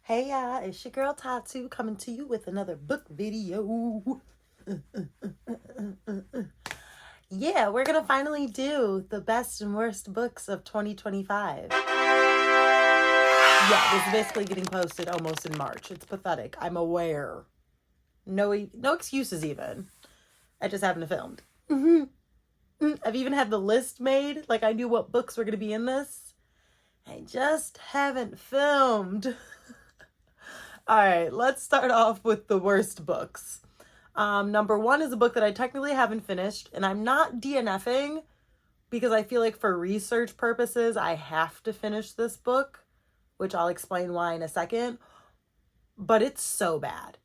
Hey y'all, it's your girl Tatsu coming to you with another book video. Yeah, we're gonna finally do the best and worst books of 2025. Yeah, this is basically getting posted almost in March. It's pathetic. I'm aware. No excuses even. I just haven't filmed. I've even had the list made. Like I knew what books were gonna be in this. I just haven't filmed. All right, let's start off with the worst books. Number one is a book that I technically haven't finished, and I'm not DNFing because I feel like for research purposes, I have to finish this book, which I'll explain why in a second. But it's so bad.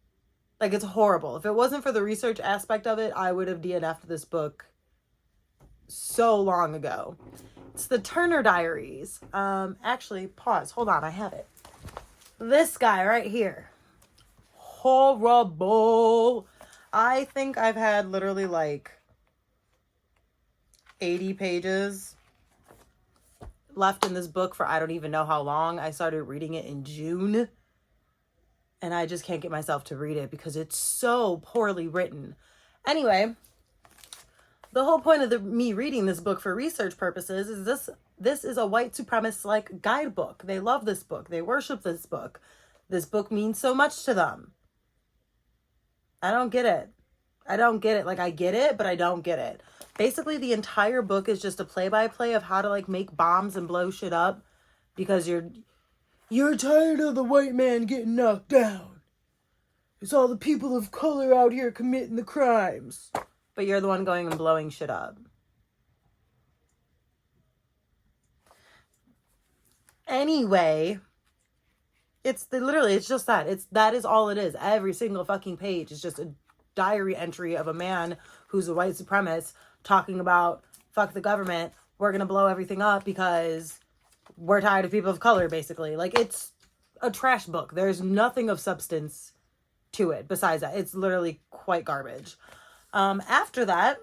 Like, it's horrible. If it wasn't for the research aspect of it, I would have DNF'd this book so long ago. It's the Turner Diaries. Actually, pause. Hold on, I have it. This guy right here. Horrible. I think I've had literally like 80 pages left in this book for I don't even know how long. I started reading it in June. And I just can't get myself to read it because it's so poorly written. Anyway, the whole point of me reading this book for research purposes is this is a white supremacist like guidebook. They love this book. They worship this book. This book means so much to them. I don't get it. Like, I get it, but I don't get it. Basically, the entire book is just a play-by-play of how to, like, make bombs and blow shit up because you're tired of the white man getting knocked down. It's all the people of color out here committing the crimes. But you're the one going and blowing shit up. Anyway, it's just that. That is all it is. Every single fucking page is just a diary entry of a man who's a white supremacist talking about fuck the government. We're going to blow everything up because we're tired of people of color, basically. Like, it's a trash book. There's nothing of substance to it besides that. It's literally quite garbage. After that,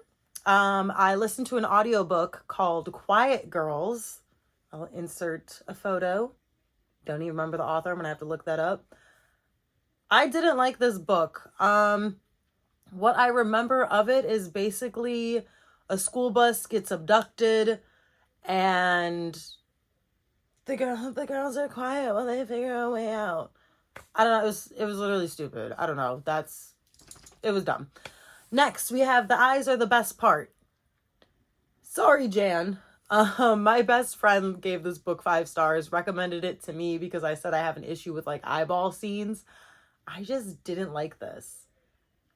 I listened to an audiobook called Quiet Girls. I'll insert a photo. Don't even remember the author. I'm going to have to look that up. I didn't like this book. What I remember of it is basically a school bus gets abducted and the girls are quiet while they figure a way out. I don't know. It was literally stupid. I don't know. It was dumb. Next, we have The Eyes Are the Best Part. Sorry, Jan. My best friend gave this book 5 stars, recommended it to me because I said I have an issue with like eyeball scenes. I just didn't like this.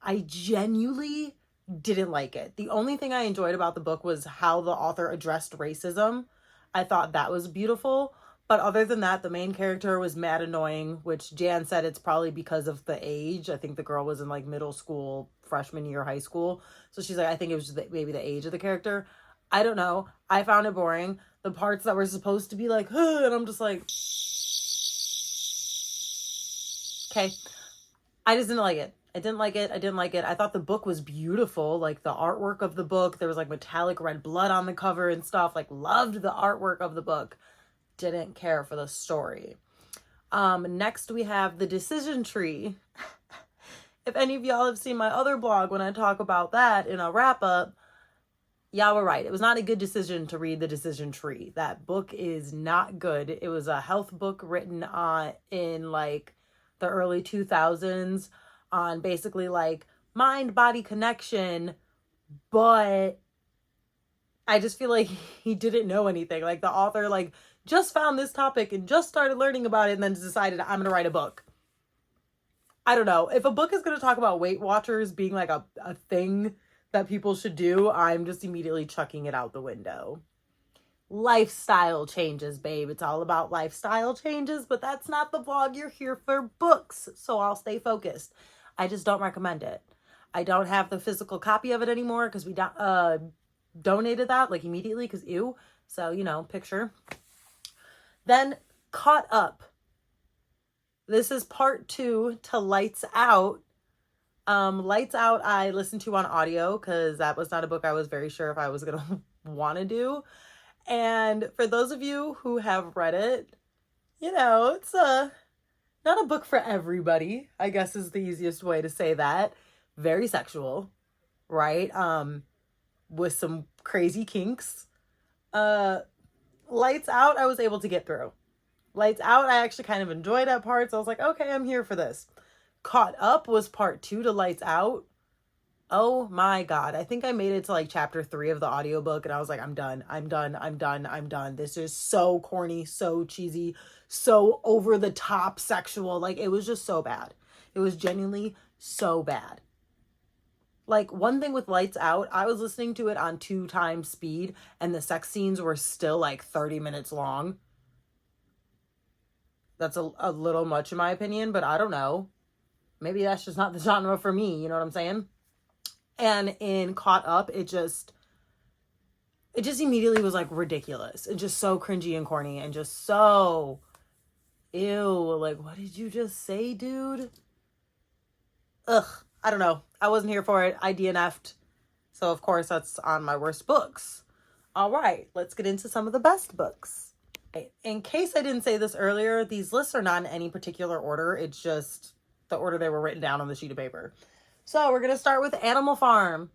I genuinely didn't like it. The only thing I enjoyed about the book was how the author addressed racism. I thought that was beautiful. But other than that, the main character was mad annoying, which Jan said it's probably because of the age. I think the girl was in like middle school, freshman year, high school. So she's like, I think it was just maybe the age of the character. I don't know. I found it boring. The parts that were supposed to be like, and I'm just like, okay. I just didn't like it. I didn't like it. I thought the book was beautiful. Like the artwork of the book, there was like metallic red blood on the cover and stuff. Like loved the artwork of the book. Didn't care for the story. Next we have The Decision Tree. If any of y'all have seen my other blog when I talk about that in a wrap up, y'all were right. It was not a good decision to read The Decision Tree. That book is not good. It was a health book written in like the early 2000s on basically like mind-body connection, but I just feel like he didn't know anything. Like the author like just found this topic and just started learning about it and then decided I'm going to write a book. I don't know. If a book is going to talk about Weight Watchers being like a thing that people should do, I'm just immediately chucking it out the window. Lifestyle changes, babe. It's all about lifestyle changes, but that's not the vlog. You're here for books, so I'll stay focused. I just don't recommend it. I don't have the physical copy of it anymore because we donated that like immediately because ew. So, you know, picture. Then Caught Up. This is part 2 to Lights Out. Lights Out I listened to on audio because that was not a book I was very sure if I was going to want to do. And for those of you who have read it, you know, not a book for everybody, I guess is the easiest way to say that. Very sexual, right? With some crazy kinks. Lights Out, I was able to get through. Lights Out, I actually kind of enjoyed at parts. I was like, okay, I'm here for this. Caught Up was part 2 to Lights Out. Oh my God. I think I made it to like chapter 3 of the audiobook and I was like, I'm done. This is so corny, so cheesy, so over the top sexual. Like, it was just so bad. It was genuinely so bad. Like, one thing with Lights Out, I was listening to it on 2 times speed and the sex scenes were still like 30 minutes long. That's a little much in my opinion, but I don't know. Maybe that's just not the genre for me. You know what I'm saying? And in Caught Up, it just immediately was like ridiculous and just so cringy and corny and just so ew. Like, what did you just say, dude? Ugh, I don't know. I wasn't here for it. I DNF'd. So of course that's on my worst books. All right, let's get into some of the best books. In case I didn't say this earlier, these lists are not in any particular order. It's just the order they were written down on the sheet of paper. So we're going to start with Animal Farm.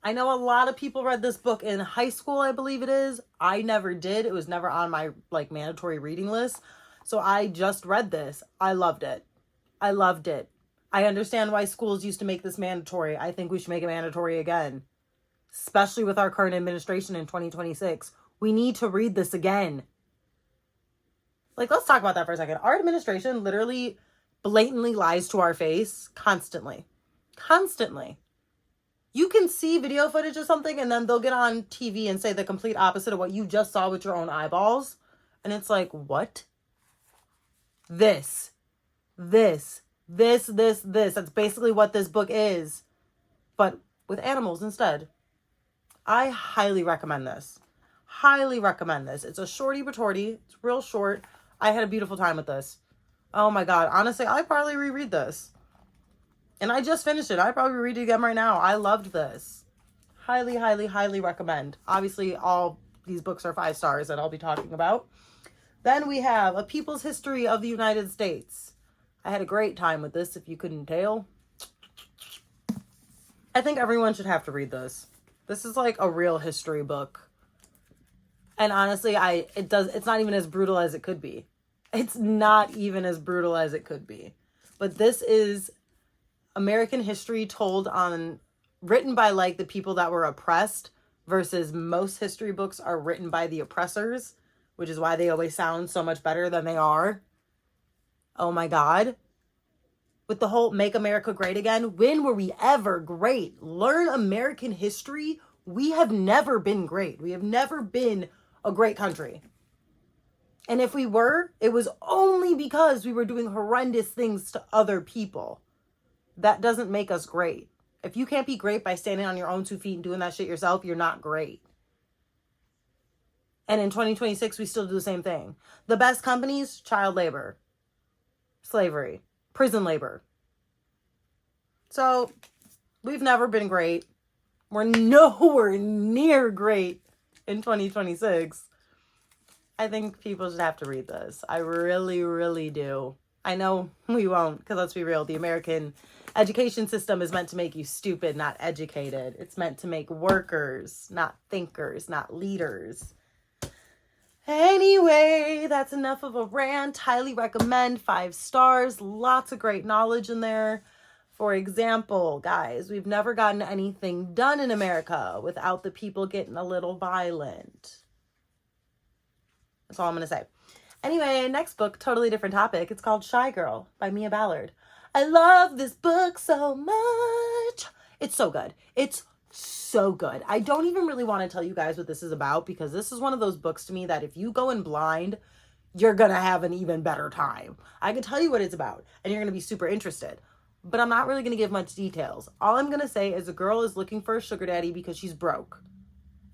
I know a lot of people read this book in high school, I believe it is. I never did. It was never on my like mandatory reading list. So I just read this. I loved it. I loved it. I understand why schools used to make this mandatory. I think we should make it mandatory again, especially with our current administration in 2026. We need to read this again. Like, let's talk about that for a second. Our administration literally blatantly lies to our face constantly. Constantly. You can see video footage of something and then they'll get on TV and say the complete opposite of what you just saw with your own eyeballs. And it's like, what? This. That's basically what this book is. But with animals instead. I highly recommend this. Highly recommend this. It's a shorty but torty. It's real short. I had a beautiful time with this. Oh my God. Honestly, I'd probably reread this. And I just finished it. I'd probably read it again right now. I loved this. Highly, highly, highly recommend. Obviously, all these books are 5 stars that I'll be talking about. Then we have A People's History of the United States. I had a great time with this, if you couldn't tell. I think everyone should have to read this. This is like a real history book. And honestly, it's not even as brutal as it could be. It's not even as brutal as it could be. But this is American history written by like the people that were oppressed versus most history books are written by the oppressors, which is why they always sound so much better than they are. Oh my God. With the whole Make America Great Again, when were we ever great? Learn American history. We have never been great. We have never been a great country. And if we were, it was only because we were doing horrendous things to other people. That doesn't make us great. If you can't be great by standing on your own 2 feet and doing that shit yourself, you're not great. And in 2026, we still do the same thing. The best companies, child labor, slavery, prison labor. So we've never been great. We're nowhere near great in 2026. I think people should have to read this. I really, really do. I know we won't, because let's be real, the American education system is meant to make you stupid, not educated. It's meant to make workers, not thinkers, not leaders. Anyway, that's enough of a rant. Highly recommend, 5 stars. Lots of great knowledge in there. For example, guys, we've never gotten anything done in America without the people getting a little violent. That's all I'm going to say. Anyway, next book, totally different topic. It's called Shy Girl by Mia Ballard. I love this book so much. It's so good. It's so good. I don't even really want to tell you guys what this is about because this is one of those books to me that if you go in blind, you're going to have an even better time. I can tell you what it's about and you're going to be super interested, but I'm not really going to give much details. All I'm going to say is a girl is looking for a sugar daddy because she's broke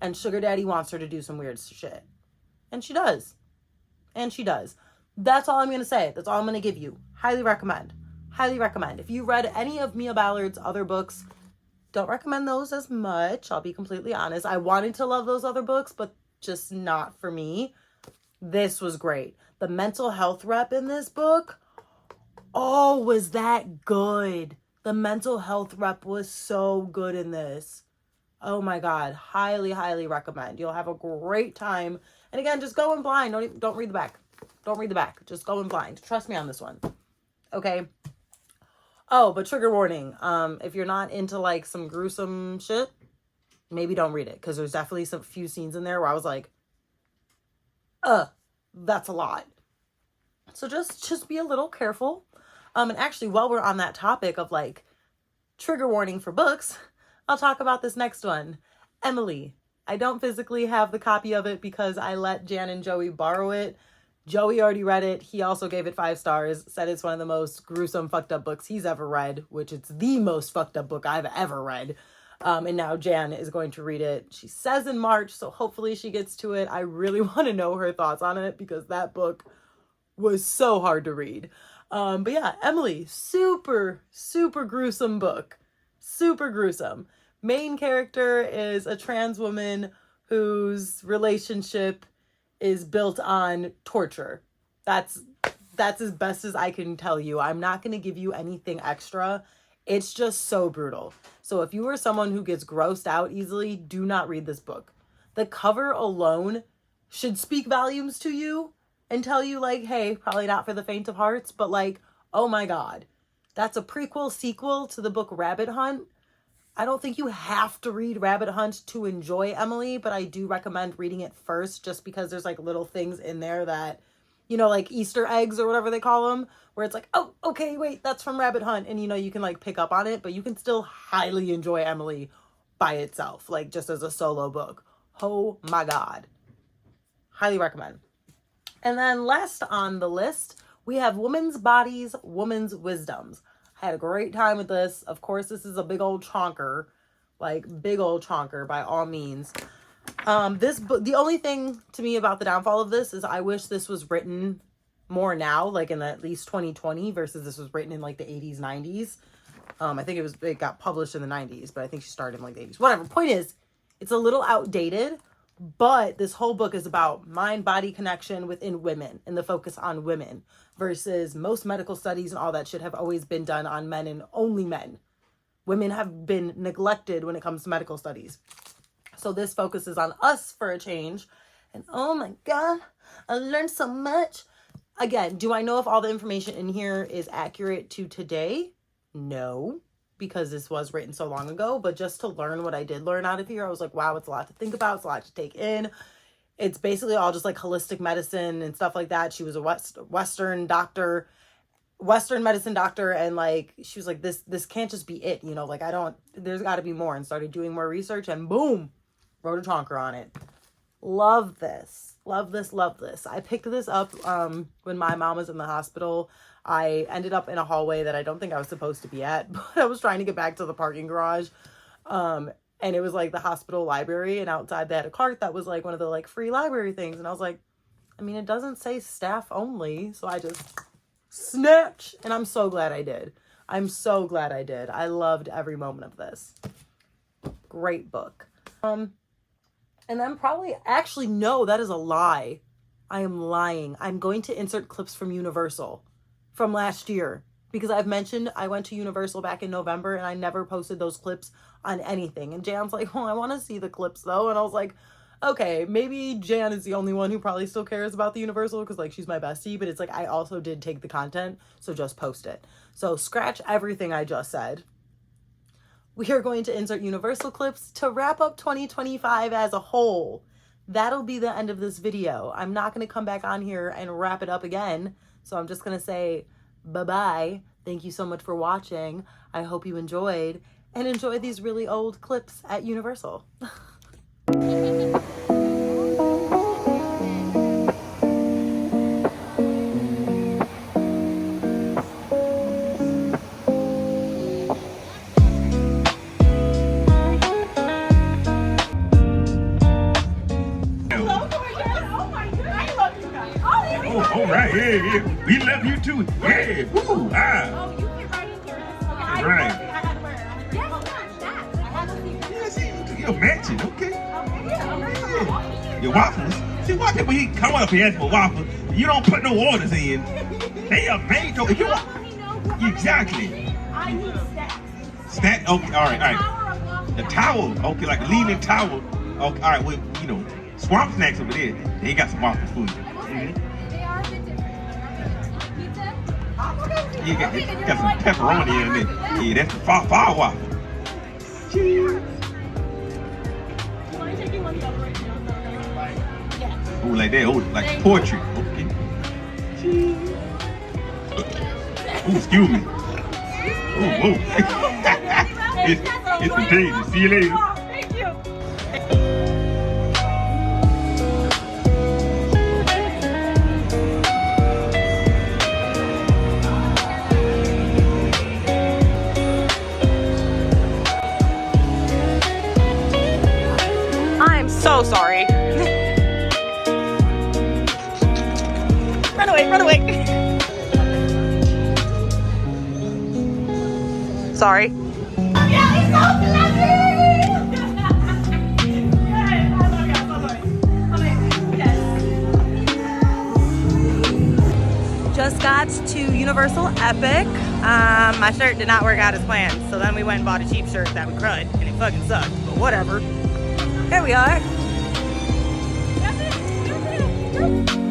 and sugar daddy wants her to do some weird shit. And she does. And she does. That's all I'm going to say. That's all I'm going to give you. Highly recommend. Highly recommend. If you read any of Mia Ballard's other books, don't recommend those as much. I'll be completely honest. I wanted to love those other books, but just not for me. This was great. The mental health rep in this book, Oh, was that good? The mental health rep was so good in this. Oh my God. Highly, highly recommend. You'll have a great time. And again, just go in blind. Don't read the back. Don't read the back. Just go in blind. Trust me on this one. Okay. Oh, but trigger warning. If you're not into like some gruesome shit, maybe don't read it. Because there's definitely some few scenes in there where I was like, that's a lot. So just be a little careful. And actually, while we're on that topic of like trigger warning for books, I'll talk about this next one. Emily. I don't physically have the copy of it because I let Jan and Joey borrow it. Joey already read it. He also gave it 5 stars, said it's one of the most gruesome, fucked up books he's ever read, which it's the most fucked up book I've ever read. And now Jan is going to read it. She says in March, so hopefully she gets to it. I really want to know her thoughts on it because that book was so hard to read. But yeah, Emily, super, super gruesome book. Super gruesome. Main character is a trans woman whose relationship is built on torture. That's as best as I can tell you. I'm not going to give you anything extra. It's just so brutal. So if you are someone who gets grossed out easily, do not read this book. The cover alone should speak volumes to you and tell you like, hey, probably not for the faint of hearts, but like, oh my God, that's a prequel sequel to the book Rabbit Hunt. I don't think you have to read Rabbit Hunt to enjoy Emily, but I do recommend reading it first just because there's like little things in there that, you know, like Easter eggs or whatever they call them, where it's like, oh, okay, wait, that's from Rabbit Hunt. And, you know, you can like pick up on it, but you can still highly enjoy Emily by itself, like just as a solo book. Oh my God. Highly recommend. And then last on the list, we have Women's Bodies, Women's Wisdoms. I had a great time with this. Of course, this is a big old chonker, like big old chonker by all means. This book, the only thing to me about the downfall of this is I wish this was written more now, like in at least 2020 versus this was written in like the 80s, 90s. I think it got published in the 90s, but I think she started in like the 80s. Whatever. Point is, it's a little outdated, but this whole book is about mind-body connection within women and the focus on women versus most medical studies and all that shit have always been done on men and only men. Women have been neglected when it comes to medical studies. So this focuses on us for a change. And oh my God, I learned so much. Again, do I know if all the information in here is accurate to today? No, because this was written so long ago. But just to learn what I did learn out of here, I was like, wow, it's a lot to think about. It's a lot to take in. It's basically all just like holistic medicine and stuff like that. She was a Western medicine doctor. And like, she was like, this can't just be it. You know, like there's got to be more, and started doing more research and boom, wrote a chonker on it. Love this. Love this. Love this. I picked this up when my mom was in the hospital. I ended up in a hallway that I don't think I was supposed to be at, but I was trying to get back to the parking garage. And it was like the hospital library, and outside they had a cart that was like one of the like free library things. And I was like, I mean, it doesn't say staff only. So I just snatch, and I'm so glad I did. I'm so glad I did. I loved every moment of this. Great book. And then probably, actually, no, that is a lie. I am lying. I'm going to insert clips from Universal from last year because I've mentioned I went to Universal back in November and I never posted those clips on anything. And Jan's like, oh, I want to see the clips though. And I was like, okay, maybe Jan is the only one who probably still cares about the Universal because like she's my bestie, but it's like I also did take the content, so just post it. So scratch everything I just said. We are going to insert Universal clips to wrap up 2025 as a whole. That'll be the end of this video. I'm not going to come back on here and wrap it up again. So I'm just going to say bye-bye. Thank you so much for watching. I hope you enjoyed, and enjoy these really old clips at Universal. All right, yeah. We love you too. Yeah, woo, ah. Oh, you fit right in here. Okay, Right. I had to wear it. Yes, that. I had to see. Yeah, see, you're matching, okay? Yeah. Your waffles. See, why people he come up here for waffles? You don't put no orders in. They are made to. If you want, Exactly. I need stacks. Stack. Okay. All right. All right. Power of waffle. The towel. Okay, like a leaning towel. Okay. All right. Well, you know, swamp snacks over there. They got some waffles for you. I will say, they are a bit different. Pizza. You got some pepperoni in there. Yeah, that's the far waffle. Cheers. Am I taking one double right now? Yeah. Oh, like that. Oh, like poetry. Okay. Cheers. Oh, excuse me. Oh, it's contagious. See you later. Thank you. I'm so sorry. Run away, run away. Sorry. Yeah, it's so clever. Yes, I love you. I love you. Yes. Just got to Universal Epic. My shirt did not work out as planned, so then we went and bought a cheap shirt that we crud, and it fucking sucked, but whatever. Here we are. That's it. That's it.